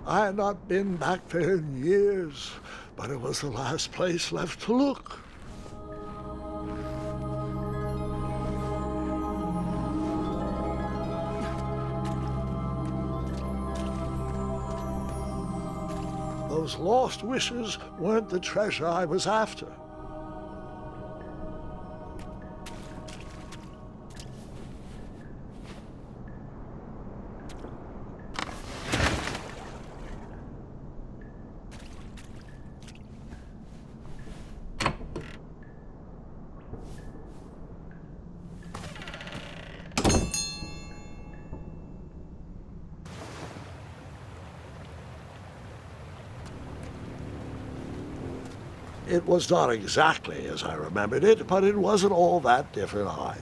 I had not been back there in years, but it was the last place left to look. Those lost wishes weren't the treasure I was after. It was not exactly as I remembered it, but it wasn't all that different either.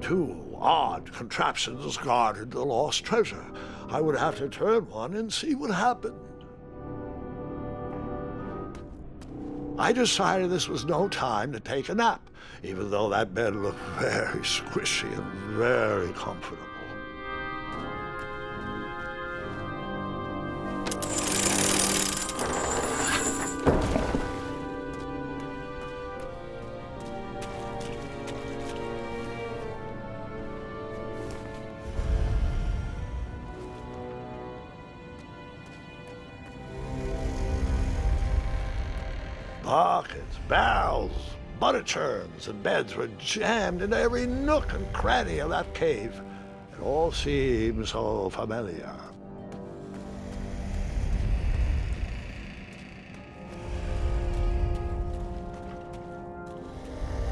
Two odd contraptions guarded the lost treasure. I would have to turn one and see what happened. I decided this was no time to take a nap, even though that bed looked very squishy and very comfortable. Buckets, barrels, butter churns, and beds were jammed into every nook and cranny of that cave. It all seemed so familiar.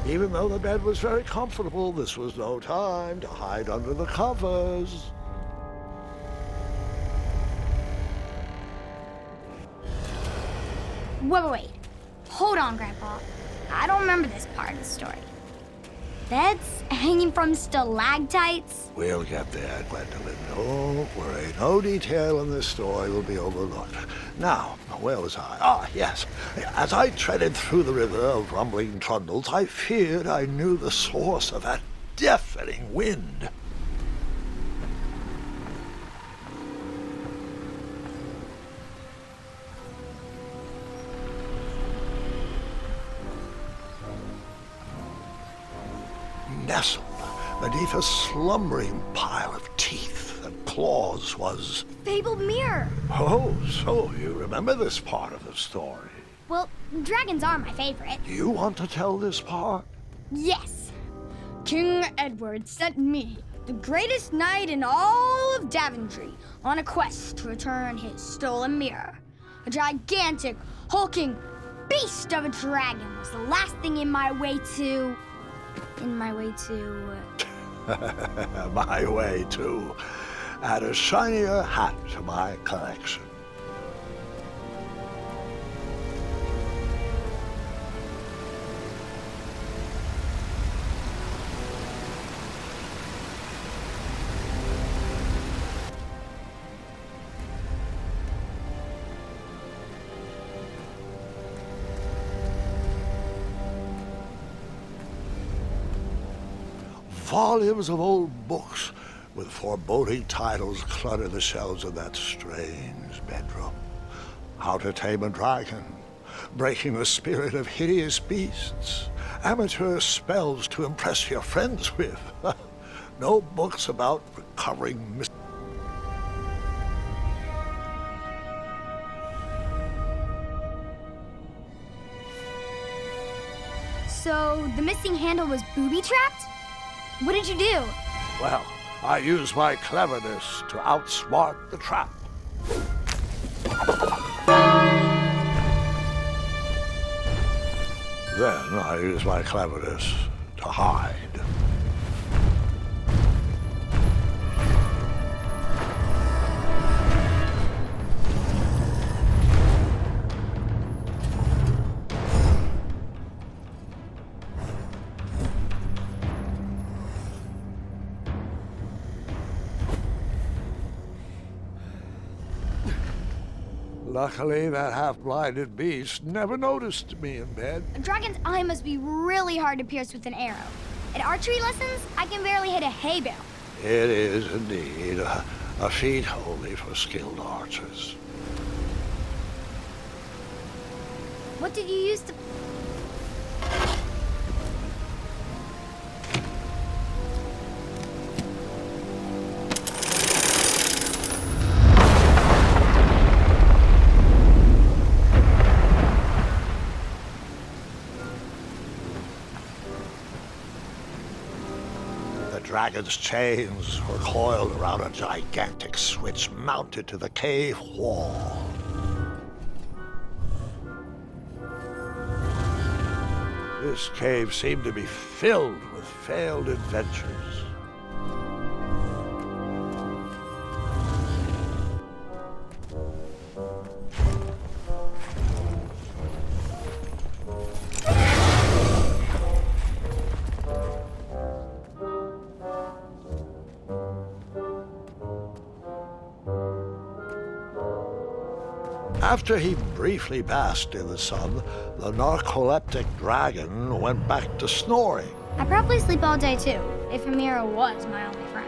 Even though the bed was very comfortable, this was no time to hide under the covers. Wait. Hold on, Grandpa. I don't remember this part of the story. Beds hanging from stalactites? We'll get there, Gwendolyn. Don't worry. No detail in this story will be overlooked. Now, where was I? Ah, yes. As I treaded through the river of rumbling trundles, I feared I knew the source of that deafening wind. Nestled beneath a slumbering pile of teeth and claws was... Fabled mirror. Oh, so you remember this part of the story. Well, dragons are my favorite. Do you want to tell this part? Yes. King Edward sent me, the greatest knight in all of Daventry, on a quest to return his stolen mirror. A gigantic, hulking beast of a dragon was the last thing in my way to... My way to add a shinier hat to my collection. Volumes of old books with foreboding titles clutter the shelves of that strange bedroom. How to Tame a Dragon, Breaking the Spirit of Hideous Beasts, Amateur Spells to Impress Your Friends with. No books about recovering So, the missing handle was booby-trapped? What did you do? Well, I used my cleverness to outsmart the trap. Then I used my cleverness to hide. Luckily, that half-blinded beast never noticed me in bed. A dragon's eye must be really hard to pierce with an arrow. At archery lessons, I can barely hit a hay bale. It is indeed a feat only for skilled archers. What did you use to... The dragon's chains were coiled around a gigantic switch mounted to the cave wall. This cave seemed to be filled with failed adventures. After he briefly basked in the sun, the narcoleptic dragon went back to snoring. I probably sleep all day too, if Amira was my only friend.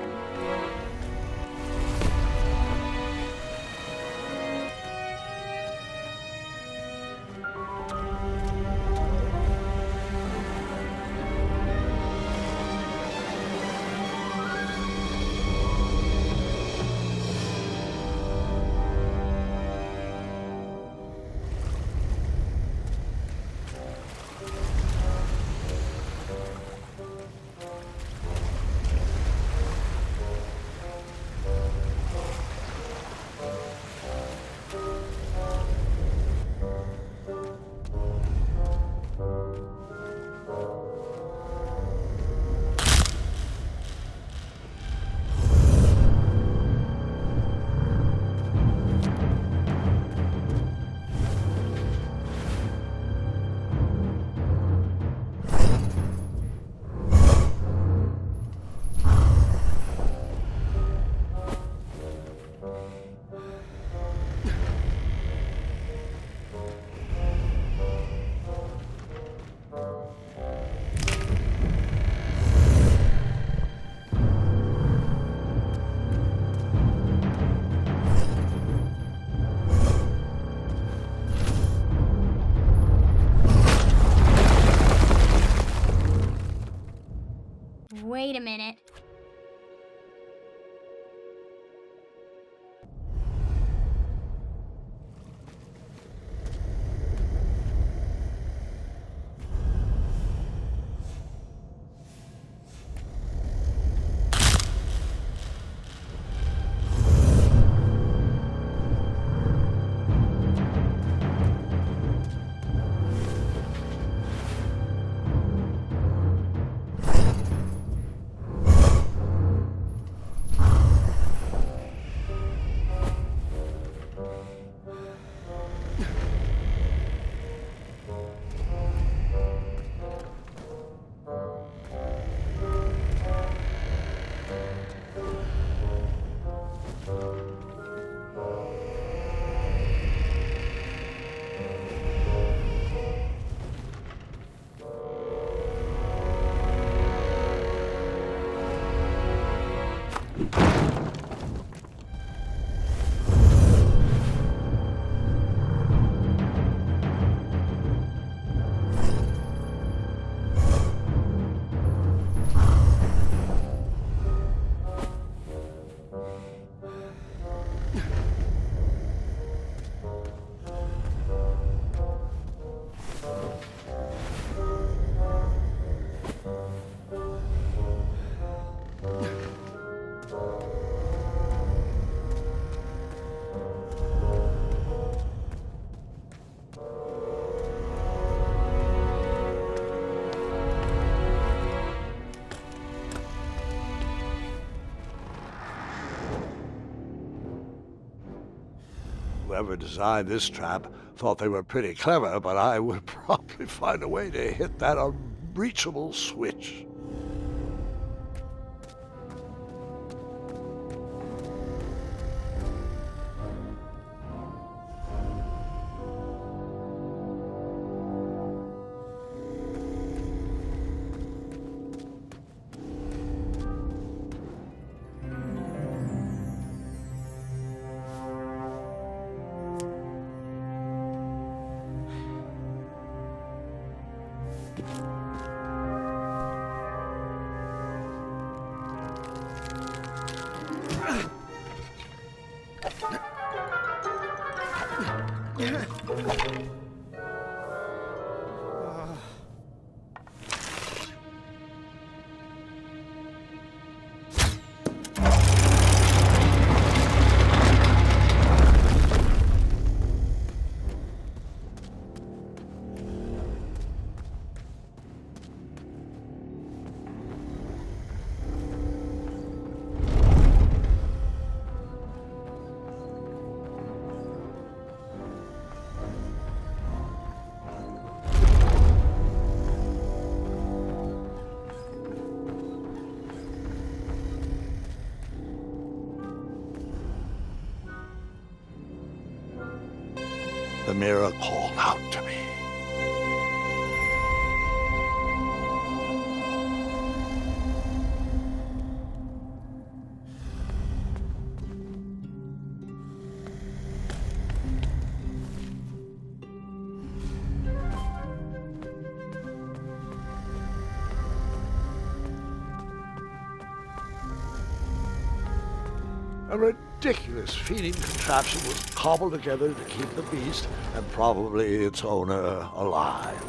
Wait a minute. Whoever designed this trap thought they were pretty clever, but I would probably find a way to hit that unreachable switch. The mirror called out to me. A ridiculous feeding contraption was cobbled together to keep the beast and probably its owner alive.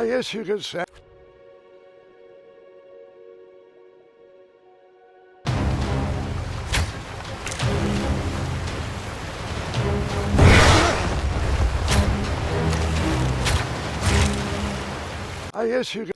I guess you could say I guess you can...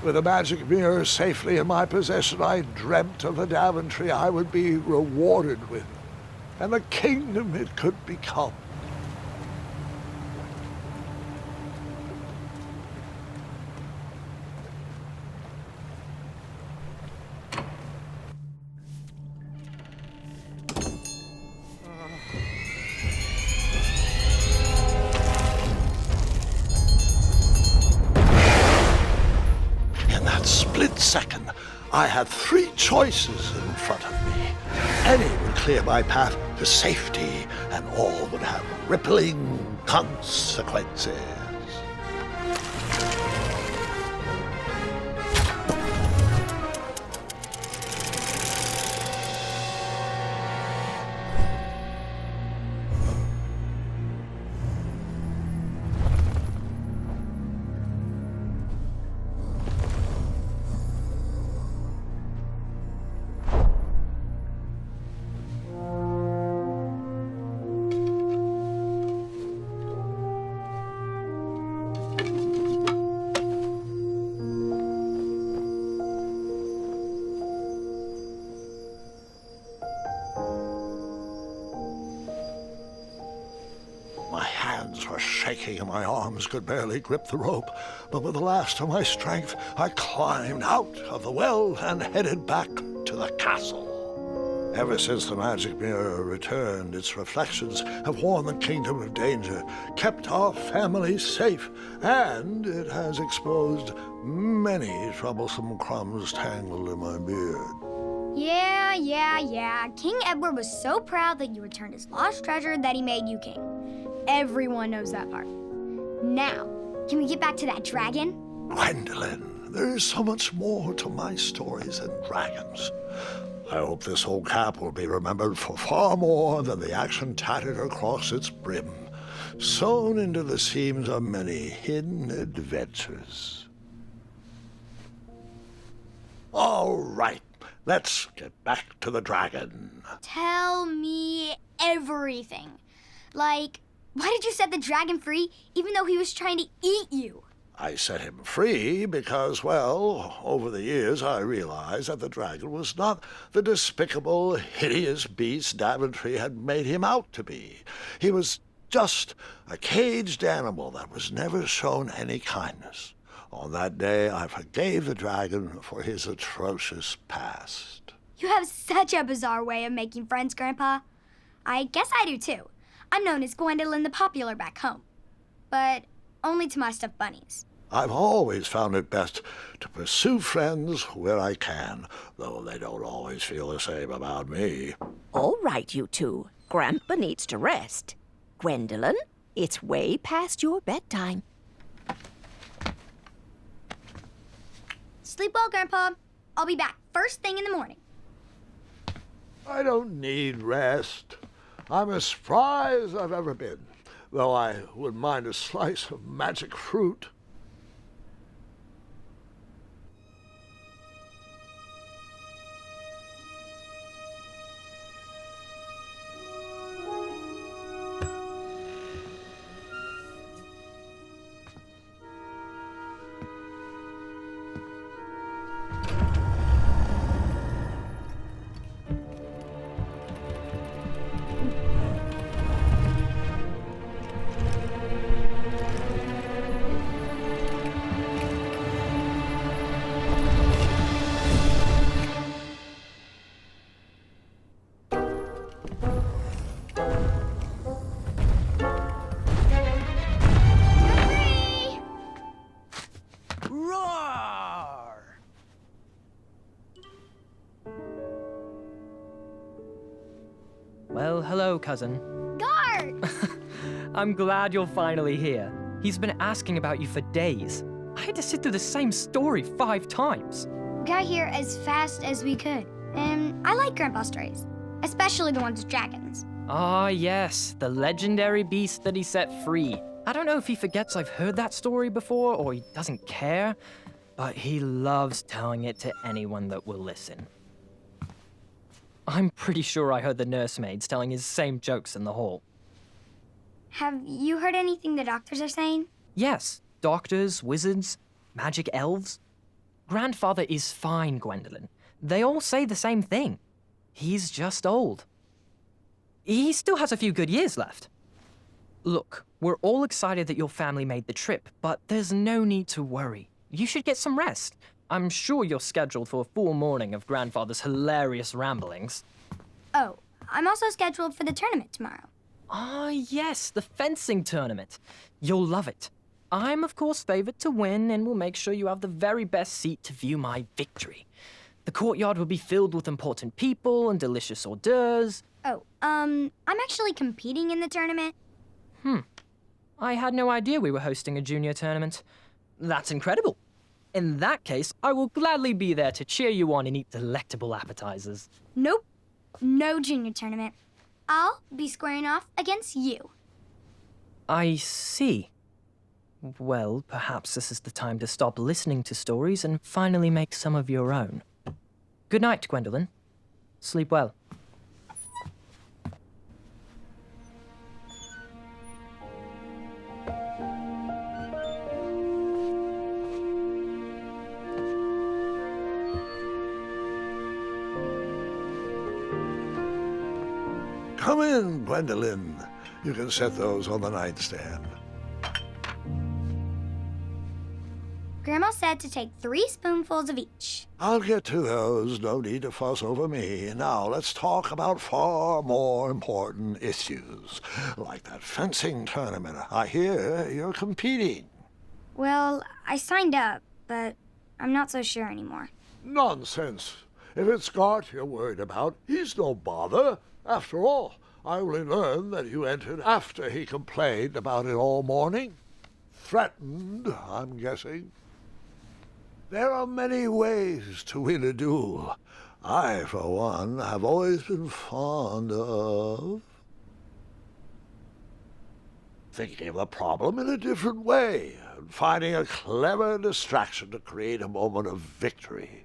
With the magic mirror safely in my possession, I dreamt of the Daventry I would be rewarded with, and the kingdom it could become. Second, I had three choices in front of me. Any would clear my path to safety, and all would have rippling consequences. And my arms could barely grip the rope, but with the last of my strength, I climbed out of the well and headed back to the castle. Ever since the magic mirror returned, its reflections have warned the kingdom of danger, kept our family safe, and it has exposed many troublesome crumbs tangled in my beard. Yeah. King Edward was so proud that you returned his lost treasure that he made you king. Everyone knows that part. Now, can we get back to that dragon? Gwendolyn, there is so much more to my stories than dragons. I hope this old cap will be remembered for far more than the action tattered across its brim, sewn into the seams of many hidden adventures. All right, let's get back to the dragon. Tell me everything. Like, why did you set the dragon free even though he was trying to eat you? I set him free because, well, over the years I realized that the dragon was not the despicable, hideous beast Daventry had made him out to be. He was just a caged animal that was never shown any kindness. On that day, I forgave the dragon for his atrocious past. You have such a bizarre way of making friends, Grandpa. I guess I do, too. I'm known as Gwendolyn the Popular back home, but only to my stuffed bunnies. I've always found it best to pursue friends where I can, though they don't always feel the same about me. All right, you two. Grandpa needs to rest. Gwendolyn, it's way past your bedtime. Sleep well, Grandpa. I'll be back first thing in the morning. I don't need rest. I'm as spry as I've ever been, though I wouldn't mind a slice of magic fruit. Free! Roar! Well, hello, cousin. Guard! I'm glad you're finally here. He's been asking about you for days. I had to sit through the same story 5 times. We got here as fast as we could. And I like Grandpa's stories, especially the ones with dragons. Ah, yes, the legendary beast that he set free. I don't know if he forgets I've heard that story before or he doesn't care, but he loves telling it to anyone that will listen. I'm pretty sure I heard the nursemaids telling his same jokes in the hall. Have you heard anything the doctors are saying? Yes, doctors, wizards, magic elves. Grandfather is fine, Gwendolyn. They all say the same thing. He's just old. He still has a few good years left. Look, we're all excited that your family made the trip, but there's no need to worry. You should get some rest. I'm sure you're scheduled for a full morning of Grandfather's hilarious ramblings. Oh, I'm also scheduled for the tournament tomorrow. Ah, yes, the fencing tournament. You'll love it. I'm, of course, favored to win and will make sure you have the very best seat to view my victory. The courtyard will be filled with important people and delicious hors d'oeuvres. Oh, I'm actually competing in the tournament. I had no idea we were hosting a junior tournament. That's incredible. In that case, I will gladly be there to cheer you on and eat delectable appetizers. Nope, no junior tournament. I'll be squaring off against you. I see. Well, perhaps this is the time to stop listening to stories and finally make some of your own. Good night, Gwendolyn. Sleep well. Come in, Gwendolyn. You can set those on the nightstand. Grandma said to take 3 spoonfuls of each. I'll get to those. No need to fuss over me. Now, let's talk about far more important issues, like that fencing tournament. I hear you're competing. Well, I signed up, but I'm not so sure anymore. Nonsense. If it's Scott you're worried about, he's no bother. After all, I only learned that you entered after he complained about it all morning. Threatened, I'm guessing. There are many ways to win a duel. I, for one, have always been fond of thinking of the problem in a different way and finding a clever distraction to create a moment of victory.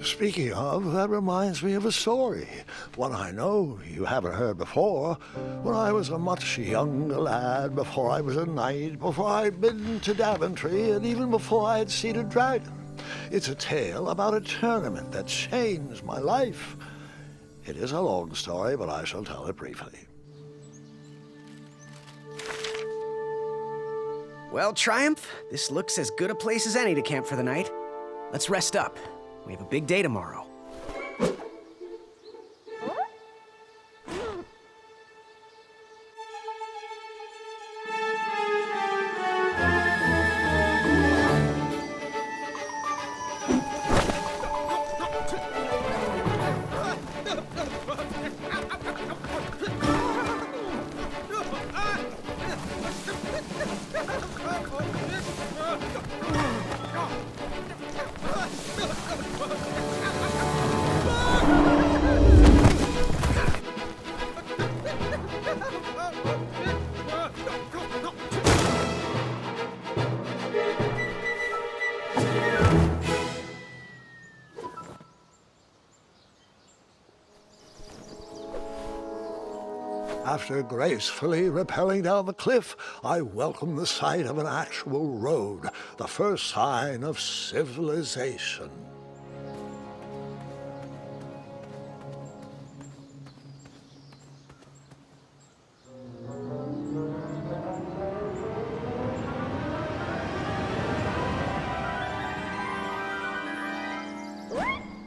Speaking of, that reminds me of a story, one I know you haven't heard before. When I was a much younger lad, before I was a knight, before I'd been to Daventry, and even before I'd seen a dragon. It's a tale about a tournament that changed my life. It is a long story, but I shall tell it briefly. Well, Triumph, this looks as good a place as any to camp for the night. Let's rest up. We have a big day tomorrow. After gracefully rappelling down the cliff, I welcomed the sight of an actual road, the first sign of civilization.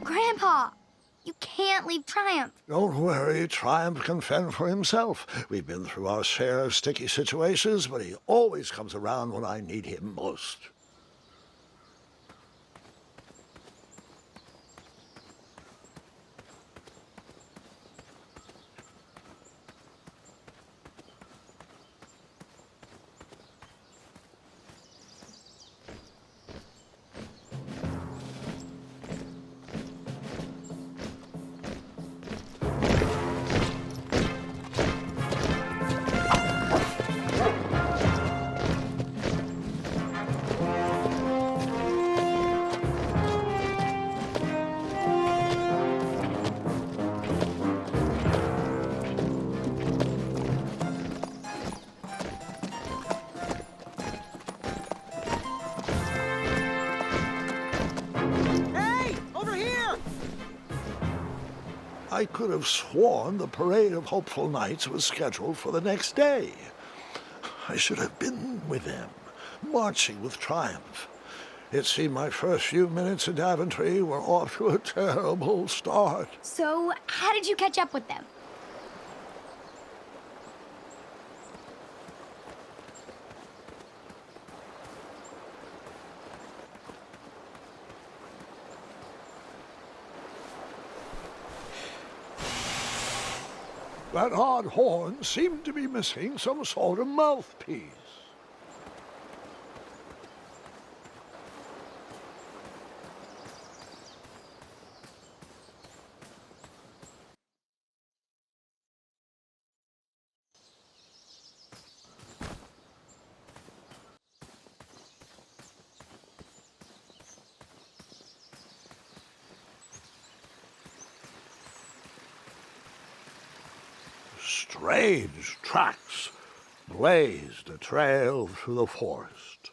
Grandpa, you can't leave Triumph. Don't worry, Triumph can fend for himself. We've been through our share of sticky situations, but he always comes around when I need him most. Hey! Over here! I could have sworn the parade of hopeful knights was scheduled for the next day. I should have been with them, marching with Triumph. It seemed my first few minutes in Daventry were off to a terrible start. So, how did you catch up with them? That odd horn seemed to be missing some sort of mouthpiece. Strange tracks blazed a trail through the forest.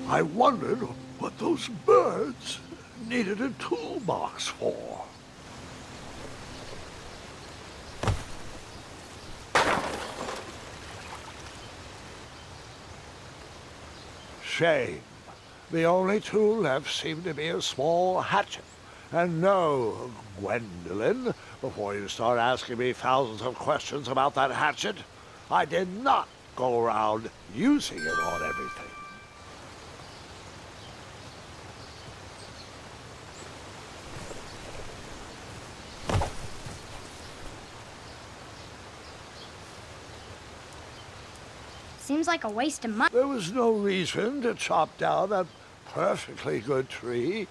I wondered what those birds needed a toolbox for. Shame. The only tool left seemed to be a small hatchet. And no, Gwendolyn, before you start asking me thousands of questions about that hatchet, I did not go around using it on everything. Seems like a waste of money. There was no reason to chop down a perfectly good tree.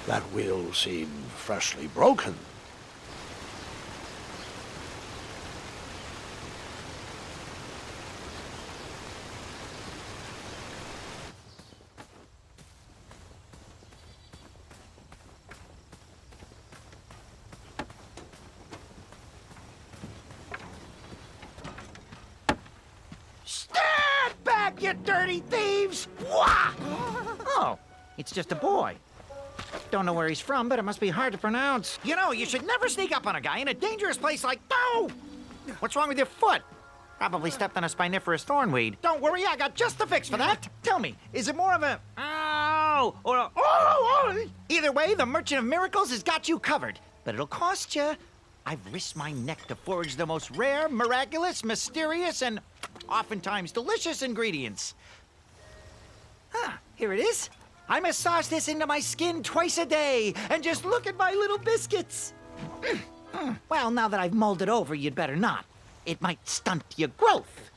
That wheel seemed freshly broken. Stand back, you dirty thieves! Wah! Oh, it's just a boy. Don't know where he's from, but it must be hard to pronounce. You know, you should never sneak up on a guy in a dangerous place like... No! What's wrong with your foot? Probably stepped on a spiniferous thornweed. Don't worry, I got just the fix for that. Tell me, is it more of a... Ow! Or a... Either way, the Merchant of Miracles has got you covered. But it'll cost you. I've risked my neck to forage the most rare, miraculous, mysterious, and oftentimes delicious ingredients. Ah, here it is. I massage this into my skin twice a day, and just look at my little biscuits. Well, now that I've mulled it over, you'd better not. It might stunt your growth.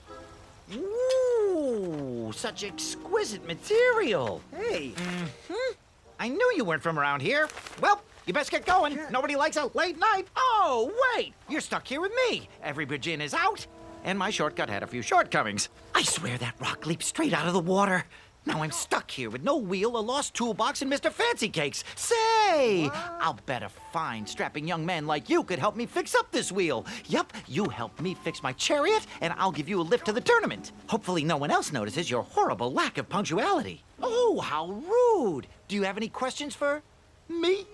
Ooh, such exquisite material. Hey, I knew you weren't from around here. Well, you best get going. Nobody likes a late night. Oh, wait, you're stuck here with me. Every bridge in is out, and my shortcut had a few shortcomings. I swear that rock leaped straight out of the water. Now I'm stuck here with no wheel, a lost toolbox, and Mr. Fancy Cakes. Say, I'll bet a fine, strapping young man like you could help me fix up this wheel. Yup, you help me fix my chariot, and I'll give you a lift to the tournament. Hopefully no one else notices your horrible lack of punctuality. Oh, how rude. Do you have any questions for me?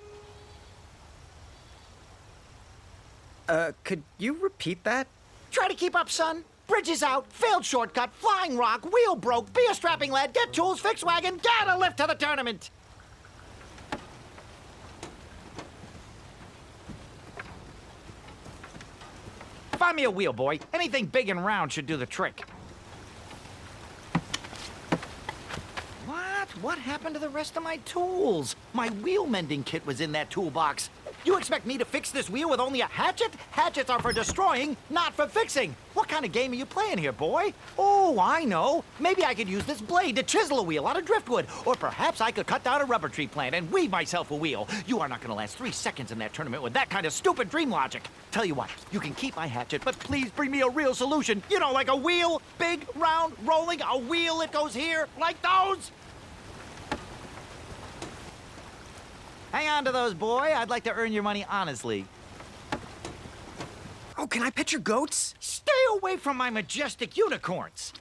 Could you repeat that? Try to keep up, son. Bridge is out, failed shortcut, flying rock, wheel broke, be a strapping lad, get tools, fix wagon, get a lift to the tournament. Find me a wheel, boy. Anything big and round should do the trick. What happened to the rest of my tools? My wheel mending kit was in that toolbox. You expect me to fix this wheel with only a hatchet? Hatchets are for destroying, not for fixing. What kind of game are you playing here, boy? Oh, I know. Maybe I could use this blade to chisel a wheel out of driftwood. Or perhaps I could cut down a rubber tree plant and weave myself a wheel. You are not going to last 3 seconds in that tournament with that kind of stupid dream logic. Tell you what, you can keep my hatchet, but please bring me a real solution. You know, like a wheel, big, round, rolling, a wheel that goes here, like those. Hang on to those, boy. I'd like to earn your money honestly. Oh, can I pet your goats? Stay away from my majestic unicorns.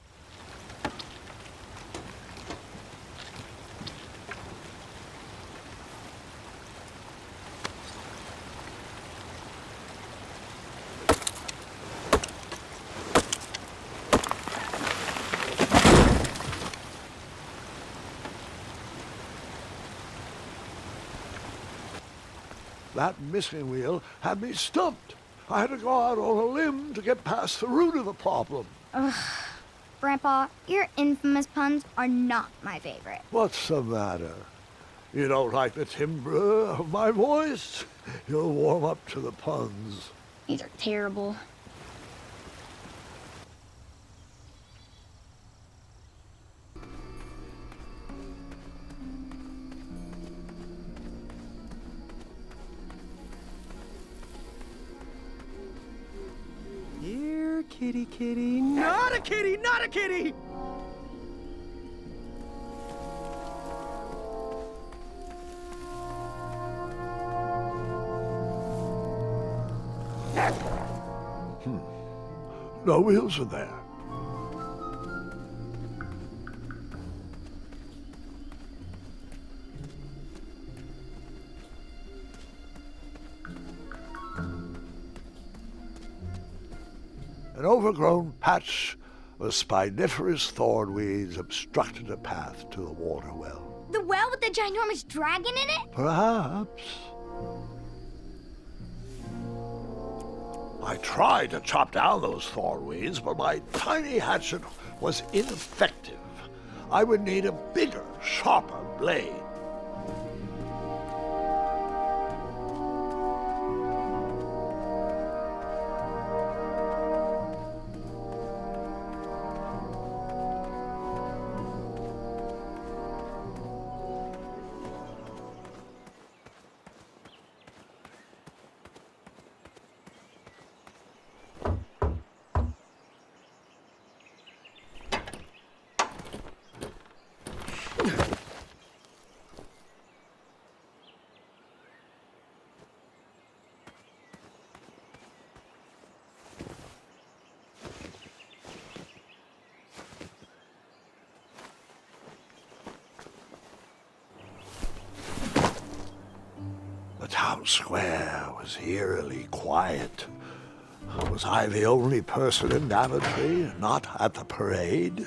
That missing wheel had me stumped. I had to go out on a limb to get past the root of the problem. Grandpa, your infamous puns are not my favorite. What's the matter? You don't like the timbre of my voice? You'll warm up to the puns. These are terrible. Here, kitty, kitty. Not a kitty, not a kitty! No wheels in there. An overgrown patch of spiniferous thornweeds obstructed a path to the water well. The well with the ginormous dragon in it? Perhaps. I tried to chop down those thornweeds, but my tiny hatchet was ineffective. I would need a bigger, sharper blade. The town square was eerily quiet. Was I the only person in Daventry not at the parade?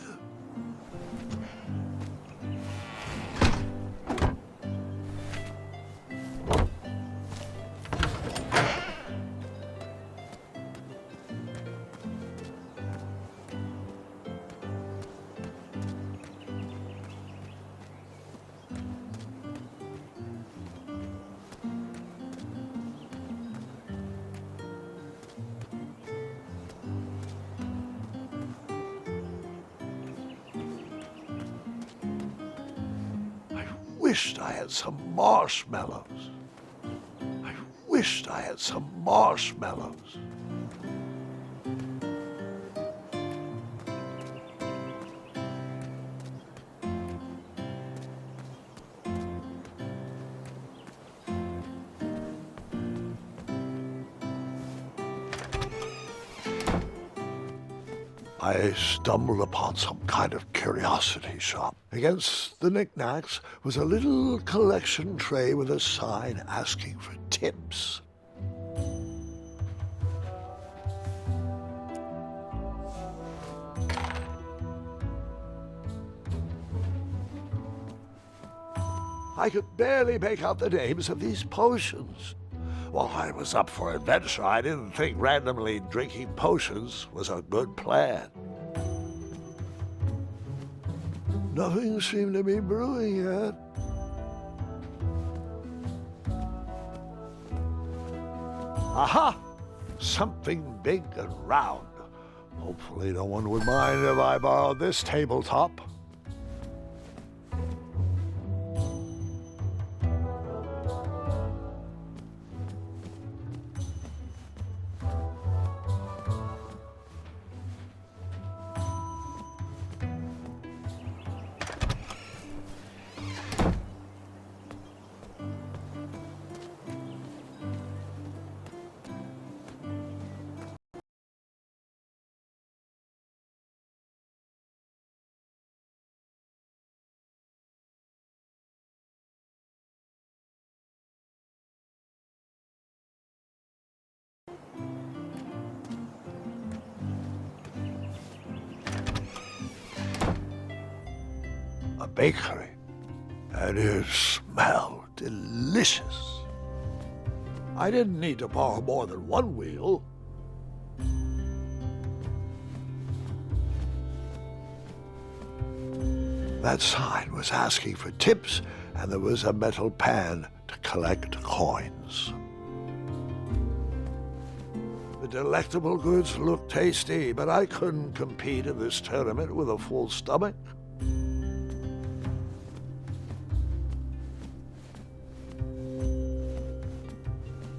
wished I had some marshmallows. I wished I had some marshmallows. I stumbled upon some kind of curiosity shop. Against the knickknacks was a little collection tray with a sign asking for tips. I could barely make out the names of these potions. While I was up for adventure, I didn't think randomly drinking potions was a good plan. Nothing seemed to be brewing yet. Aha! Something big and round. Hopefully no one would mind if I borrowed this tabletop. A bakery, and it smelled delicious. I didn't need to borrow more than one wheel. That sign was asking for tips, and there was a metal pan to collect coins. The delectable goods looked tasty, but I couldn't compete in this tournament with a full stomach.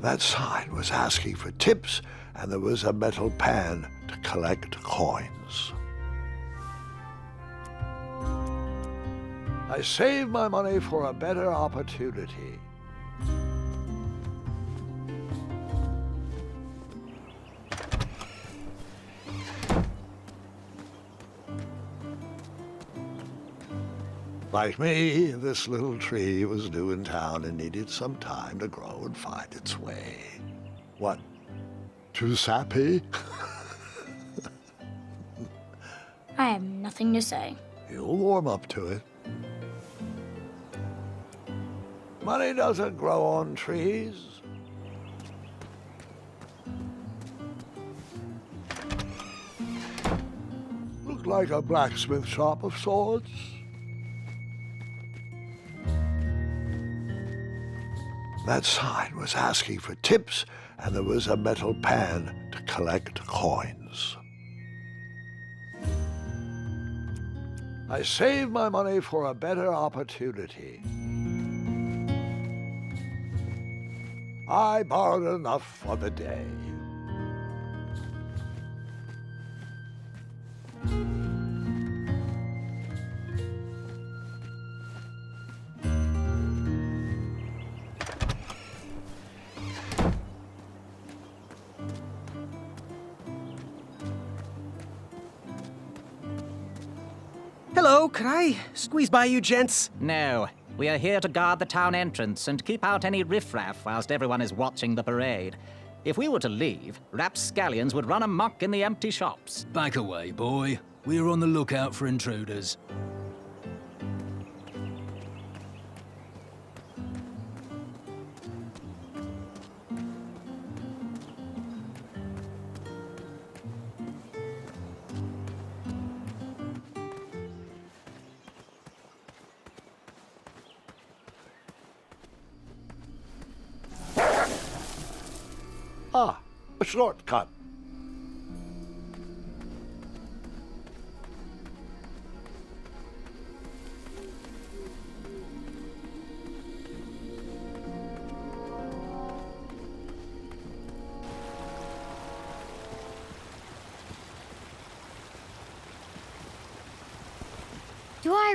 That sign was asking for tips, and there was a metal pan to collect coins. I saved my money for a better opportunity. Like me, this little tree was new in town and needed some time to grow and find its way. What? Too sappy? I have nothing to say. You'll warm up to it. Money doesn't grow on trees. Looked like a blacksmith shop of sorts. That sign was asking for tips, and there was a metal pan to collect coins. I saved my money for a better opportunity. I borrowed enough for the day. Hello, could I squeeze by you gents? No. We are here to guard the town entrance and keep out any riffraff whilst everyone is watching the parade. If we were to leave, rapscallions would run amok in the empty shops. Back away, boy. We're on the lookout for intruders. Ah, a shortcut.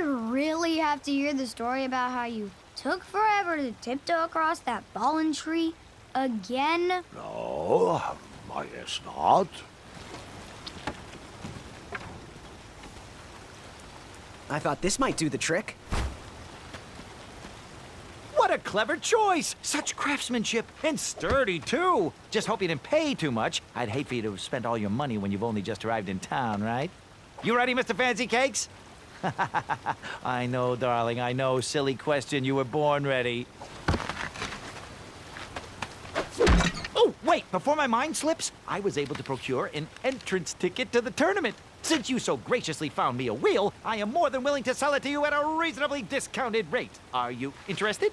really have to hear the story about how you took forever to tiptoe across that fallen tree again? No, I guess not. I thought this might do the trick. What a clever choice! Such craftsmanship, and sturdy, too! Just hope you didn't pay too much. I'd hate for you to have spent all your money when you've only just arrived in town, right? You ready, Mr. Fancy Cakes? I know, darling, I know. Silly question. You were born ready. Oh, wait! Before my mind slips, I was able to procure an entrance ticket to the tournament. Since you so graciously found me a wheel, I am more than willing to sell it to you at a reasonably discounted rate. Are you interested?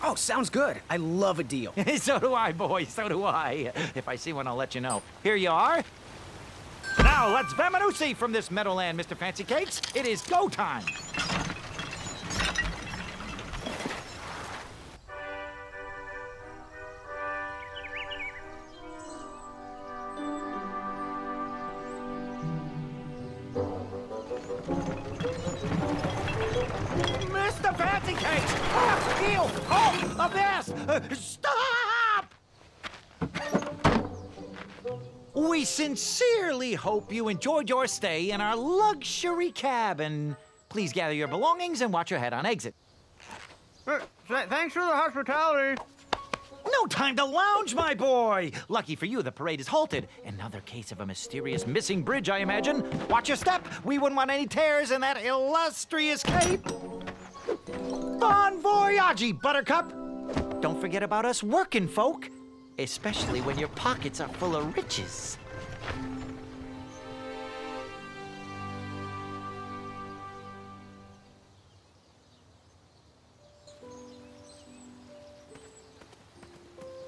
Oh, sounds good. I love a deal. So do I, boy, so do I. If I see one, I'll let you know. Here you are. Now, let's vamoose from this meadowland, Mr. Fancy Cakes. It is go time. Mr. Fancy Cakes! Ah, heel! Oh, abyss! Stop! We sincerely hope you enjoyed your stay in our luxury cabin. Please gather your belongings and watch your head on exit. Thanks for the hospitality. No time to lounge, my boy! Lucky for you, the parade is halted. Another case of a mysterious missing bridge, I imagine. Watch your step. We wouldn't want any tears in that illustrious cape. Bon voyage, Buttercup! Don't forget about us working folk, especially when your pockets are full of riches.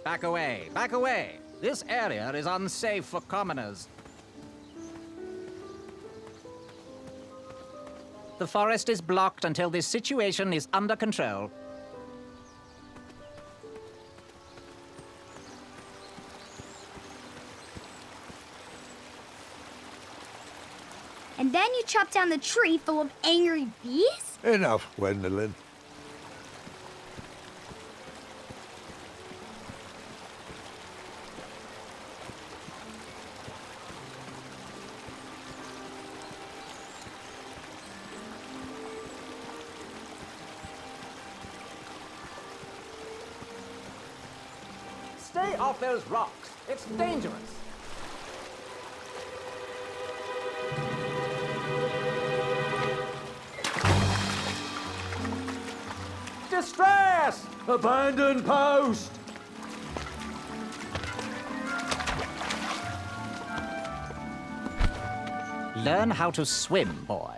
Back away, back away. This area is unsafe for commoners. The forest is blocked until this situation is under control. And then you chop down the tree full of angry bees? Enough, Gwendolyn. Stay off those rocks. It's dangerous. Distress! Abandon post! Learn how to swim, boy.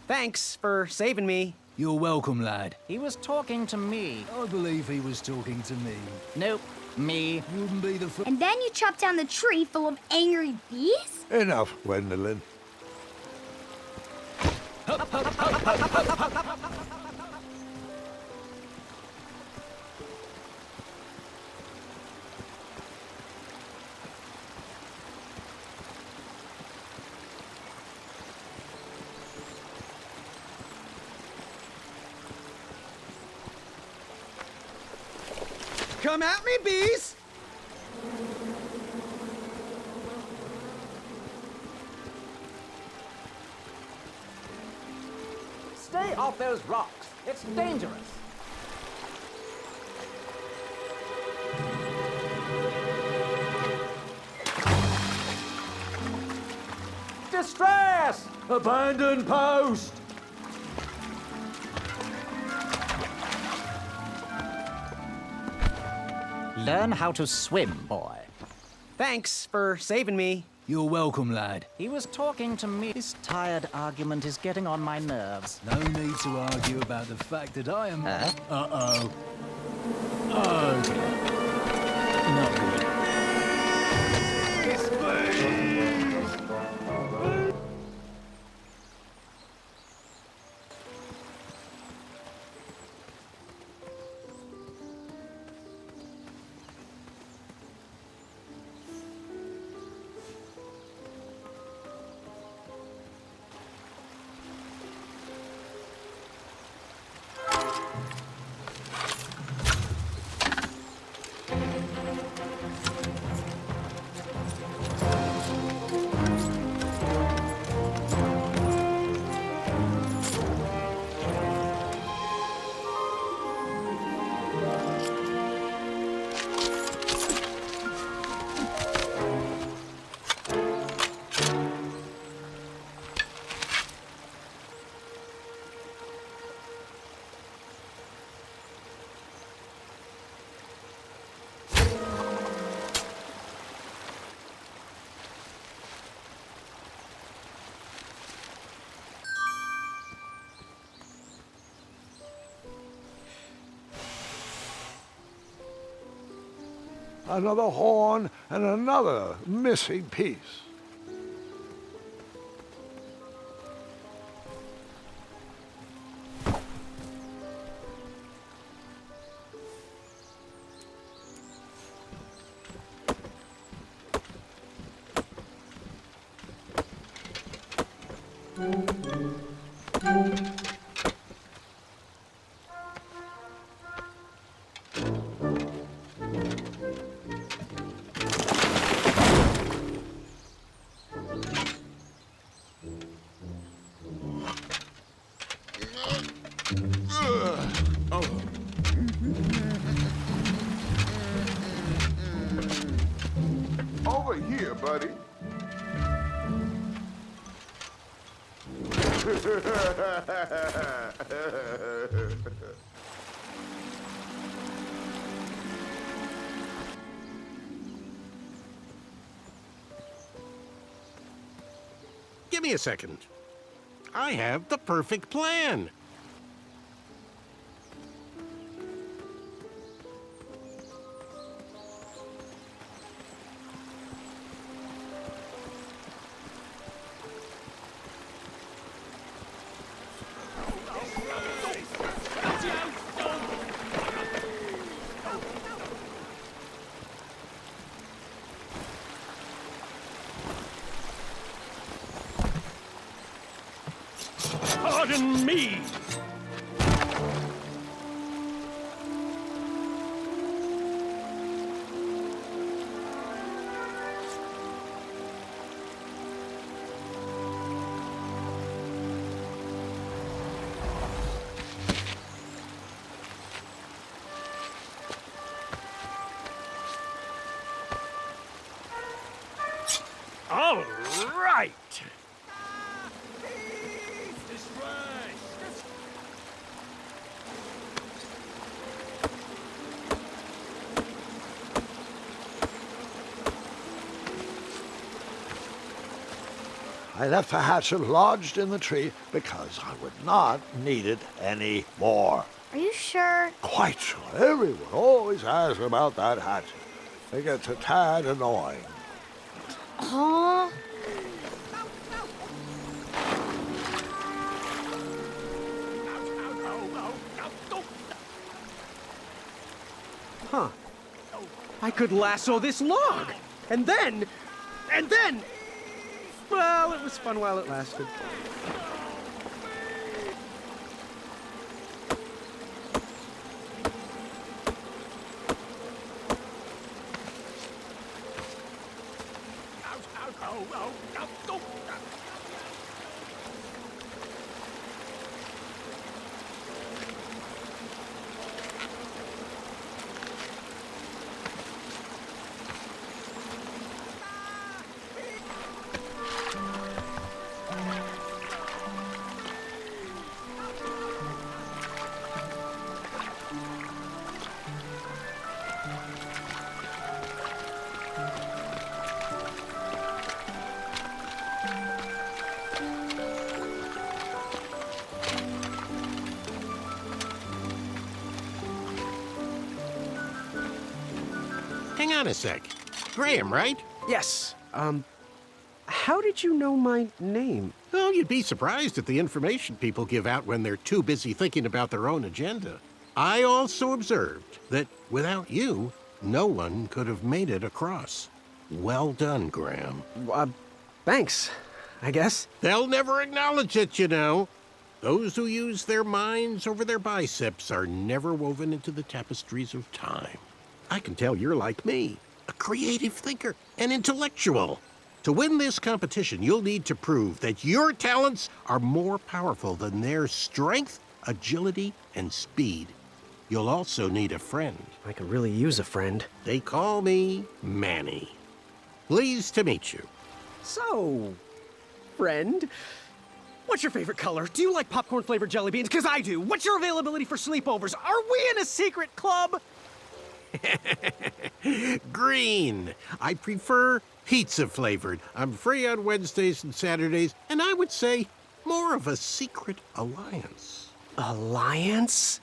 Thanks for saving me. You're welcome, lad. He was talking to me. I believe he was talking to me. Nope, me. Wouldn't be the first. And then you chop down the tree full of angry bees? Enough, Gwendolyn. Come at me, bees! Stay off those rocks. It's dangerous. Distress! Abandon post! Learn how to swim, boy. Thanks for saving me. You're welcome, lad. He was talking to me. This tired argument is getting on my nerves. No need to argue about the fact that I am... Huh? Uh-oh. Okay. Not good. Another horn and another missing piece. Over here, buddy. Give me a second. I have the perfect plan. Pardon me! All right! I left the hatchet lodged in the tree because I would not need it any more. Are you sure? Quite sure. Everyone always asks about that hatchet. It gets a tad annoying. Huh? Huh. I could lasso this log. And then... Well, it was fun while it lasted. Hang on a sec. Graham, right? Yes. How did you know my name? Oh, you'd be surprised at the information people give out when they're too busy thinking about their own agenda. I also observed that without you, no one could have made it across. Well done, Graham. Thanks, I guess. They'll never acknowledge it, you know. Those who use their minds over their biceps are never woven into the tapestries of time. I can tell you're like me, a creative thinker, an intellectual. To win this competition, you'll need to prove that your talents are more powerful than their strength, agility, and speed. You'll also need a friend. I could really use a friend. They call me Manny. Pleased to meet you. So, friend, what's your favorite color? Do you like popcorn-flavored jelly beans? Because I do. What's your availability for sleepovers? Are we in a secret club? Green. I prefer pizza-flavored. I'm free on Wednesdays and Saturdays, and I would say more of a secret alliance. Alliance?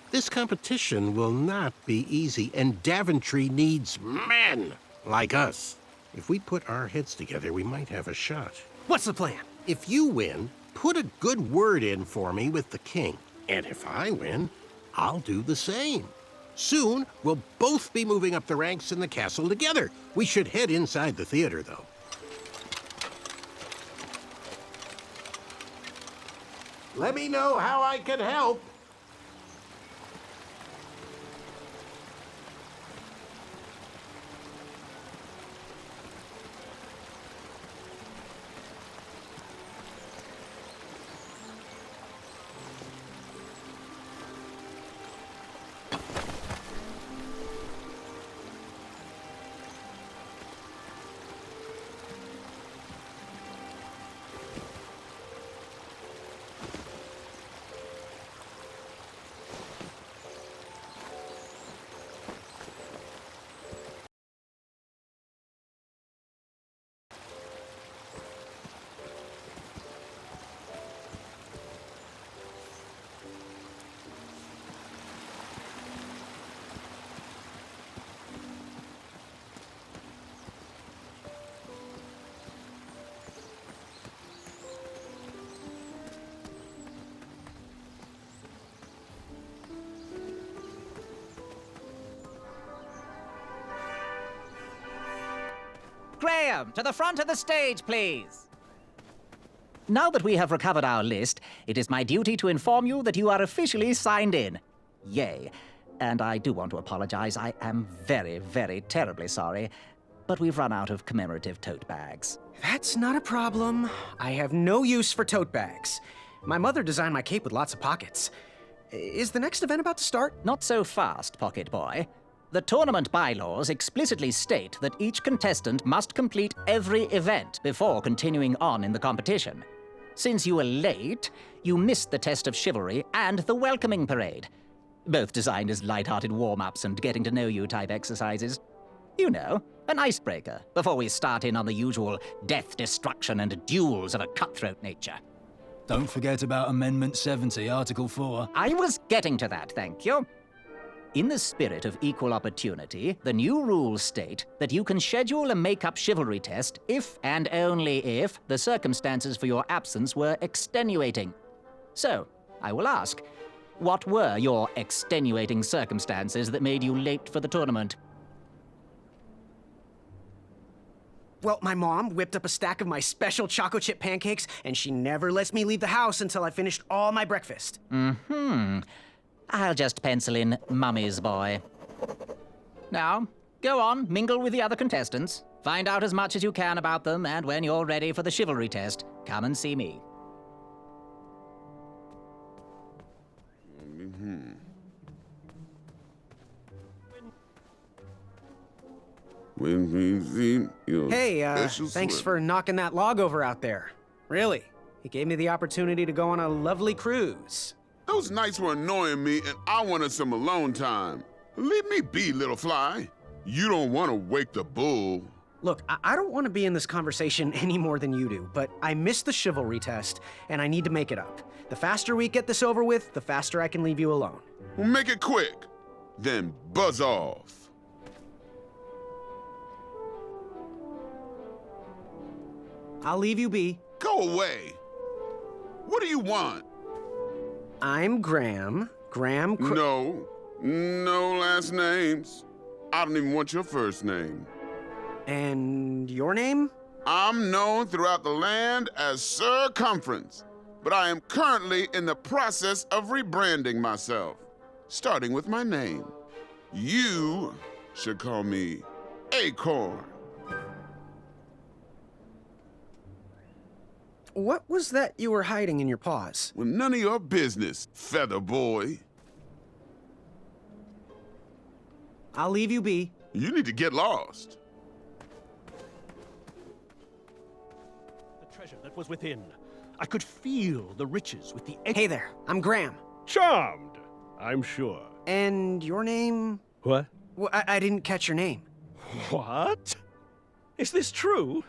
This competition will not be easy, and Daventry needs men like us. If we put our heads together, we might have a shot. What's the plan? If you win, put a good word in for me with the king. And if I win, I'll do the same. Soon, we'll both be moving up the ranks in the castle together. We should head inside the theater, though. Let me know how I can help. Graham, to the front of the stage, please. Now that we have recovered our list, it is my duty to inform you that you are officially signed in. Yay. And I do want to apologize. I am very, very terribly sorry. But we've run out of commemorative tote bags. That's not a problem. I have no use for tote bags. My mother designed my cape with lots of pockets. Is the next event about to start? Not so fast, Pocket Boy. The tournament bylaws explicitly state that each contestant must complete every event before continuing on in the competition. Since you were late, you missed the test of chivalry and the welcoming parade. Both designed as light-hearted warm-ups and getting-to-know-you type exercises. You know, an icebreaker before we start in on the usual death, destruction, and duels of a cutthroat nature. Don't forget about Amendment 70, Article 4. I was getting to that, thank you. In the spirit of equal opportunity, the new rules state that you can schedule a make-up chivalry test if and only if the circumstances for your absence were extenuating. So, I will ask, what were your extenuating circumstances that made you late for the tournament? Well, my mom whipped up a stack of my special chocolate chip pancakes, and she never lets me leave the house until I finished all my breakfast. I'll just pencil in Mummy's boy. Now, go on, mingle with the other contestants. Find out as much as you can about them, and when you're ready for the chivalry test, come and see me. Hey, thanks for knocking that log over out there. Really, it gave me the opportunity to go on a lovely cruise. Those nights were annoying me, and I wanted some alone time. Leave me be, little fly. You don't want to wake the bull. Look, I don't want to be in this conversation any more than you do, but I missed the chivalry test, and I need to make it up. The faster we get this over with, the faster I can leave you alone. Well, make it quick, then buzz off. I'll leave you be. Go away. What do you want? I'm Graham. No last names. I don't even want your first name. And your name? I'm known throughout the land as Circumference, but I am currently in the process of rebranding myself, starting with my name. You should call me Acorn. What was that you were hiding in your paws? Well, none of your business, Feather Boy. I'll leave you be. You need to get lost. The treasure that was within. I could feel the riches with the... Hey there, I'm Graham. Charmed, I'm sure. And your name? What? Well, I didn't catch your name. What? Is this true?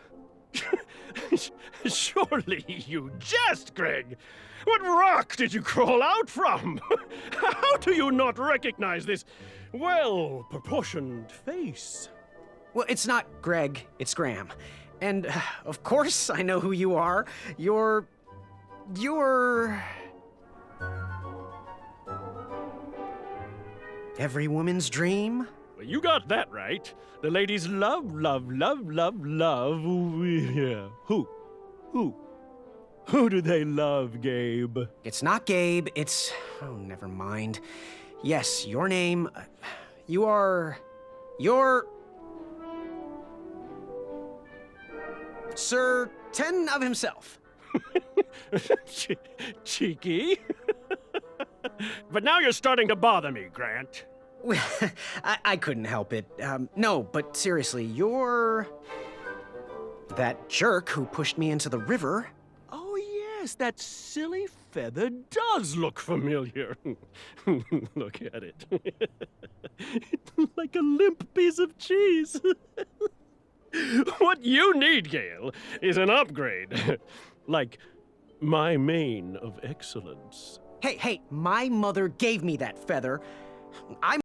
Surely you jest, Greg. What rock did you crawl out from? How do you not recognize this well-proportioned face? Well, it's not Greg, it's Graham. And, of course, I know who you are. You're... every woman's dream? Well, you got that right. The ladies love, love, love, love, love. Yeah. Who? Who do they love, Gabe? It's not Gabe, it's... oh, never mind. Yes, your name... you're... Sir Ten of himself. Cheeky. But now you're starting to bother me, Grant. I couldn't help it. No, but seriously, you're... that jerk who pushed me into the river. Oh, yes, that silly feather does look familiar. Look at it. It's like a limp piece of cheese. What you need, Gale, is an upgrade. Like my mane of excellence. Hey, my mother gave me that feather. I'm